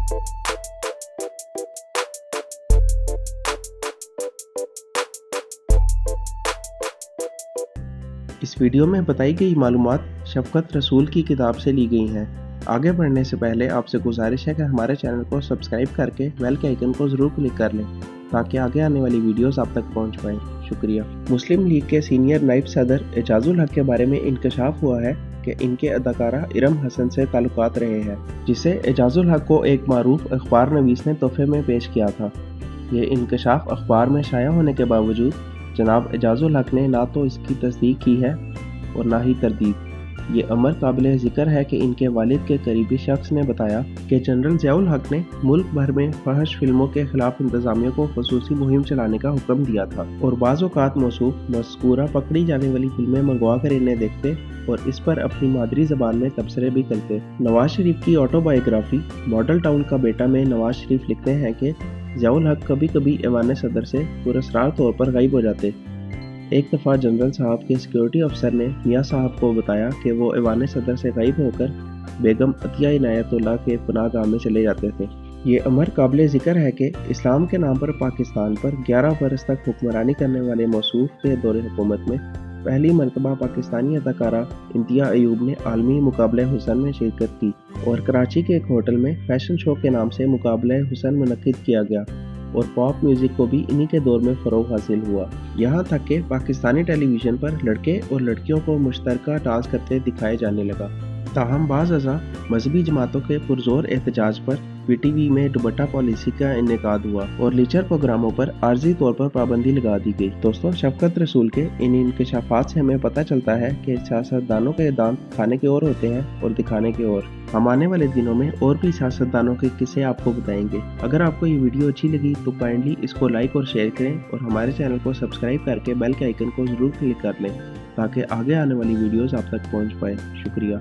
اس video میں بتائی گئی معلومات شفقت رسول کی کتاب سے لی گئی ہیں۔ آگے بڑھنے سے پہلے آپ سے گزارش ہے کہ ہمارے چینل کو سبسکرائب کر کے بیل کے آئیکن کو ضرور کلک کر لیں تاکہ آگے آنے والی ویڈیوز آپ تک پہنچ پائیں۔ شکریہ۔ مسلم لیگ کے سینئر نائب صدر اعجاز الحق کے بارے میں انکشاف ہوا ہے کہ ان کے اداکارہ ارم حسن سے تعلقات رہے ہیں، جسے اعجاز الحق کو ایک معروف اخبار نویس نے تحفے میں پیش کیا تھا۔ یہ انکشاف اخبار میں شائع ہونے کے باوجود جناب اعجاز الحق نے نہ تو اس کی تصدیق کی ہے اور نہ ہی تردید۔ یہ امر قابل ذکر ہے کہ ان کے والد کے قریبی شخص نے بتایا کہ جنرل ضیاء الحق نے ملک بھر میں فحش فلموں کے خلاف انتظامیہ کو خصوصی مہم چلانے کا حکم دیا تھا اور بعض اوقات موصوف مذکورہ پکڑی جانے والی فلمیں منگوا کر انہیں دیکھتے اور اس پر اپنی مادری زبان میں تبصرے بھی کرتے۔ نواز شریف کی آٹو بائیوگرافی ماڈل ٹاؤن کا بیٹا میں نواز شریف لکھتے ہیں کہ ضیاء الحق کبھی کبھی ایوان صدر سے پراسرار طور پر غائب ہو جاتے۔ ایک دفعہ جنرل صاحب کے سیکیورٹی افسر نے میاں صاحب کو بتایا کہ وہ ایوان صدر سے غائب ہو کر بیگم عطیہ عنایت اللہ کے پناہ گاہ میں چلے جاتے تھے۔ یہ امر قابل ذکر ہے کہ اسلام کے نام پر پاکستان پر 11 برس تک حکمرانی کرنے والے موصوف کے دور حکومت میں پہلی مرتبہ پاکستانی اداکارہ انتہا ایوب نے عالمی مقابلہ حسن میں شرکت کی اور کراچی کے ایک ہوٹل میں فیشن شو کے نام سے مقابلہ حسن منعقد کیا گیا اور پاپ میوزک کو بھی انہی کے دور میں فروغ حاصل ہوا۔ یہاں تک کہ پاکستانی ٹیلی ویژن پر لڑکے اور لڑکیوں کو مشترکہ ڈانس کرتے دکھائے جانے لگا۔ تاہم بعض اعضاء مذہبی جماعتوں کے پرزور احتجاج پر پی ٹی وی میں دوپٹہ پالیسی کا انعقاد ہوا اور لیچر پروگراموں پر عارضی طور پر پابندی لگا دی گئی۔ دوستوں، شفقت رسول کے ان انکشافات سے ہمیں پتہ چلتا ہے کہ سیاستدانوں کے دانت کھانے کے اور ہوتے ہیں اور دکھانے کے اور۔ ہم آنے والے دنوں میں اور بھی سیاستدانوں کے قصے آپ کو بتائیں گے۔ اگر آپ کو یہ ویڈیو اچھی لگی تو کائنڈلی اس کو لائک اور شیئر کریں اور ہمارے چینل کو سبسکرائب کر کے بیل کے آئیکن کو ضرور کلک کر لیں تاکہ آگے آنے والی ویڈیوز آپ تک پہنچ پائے۔ شکریہ۔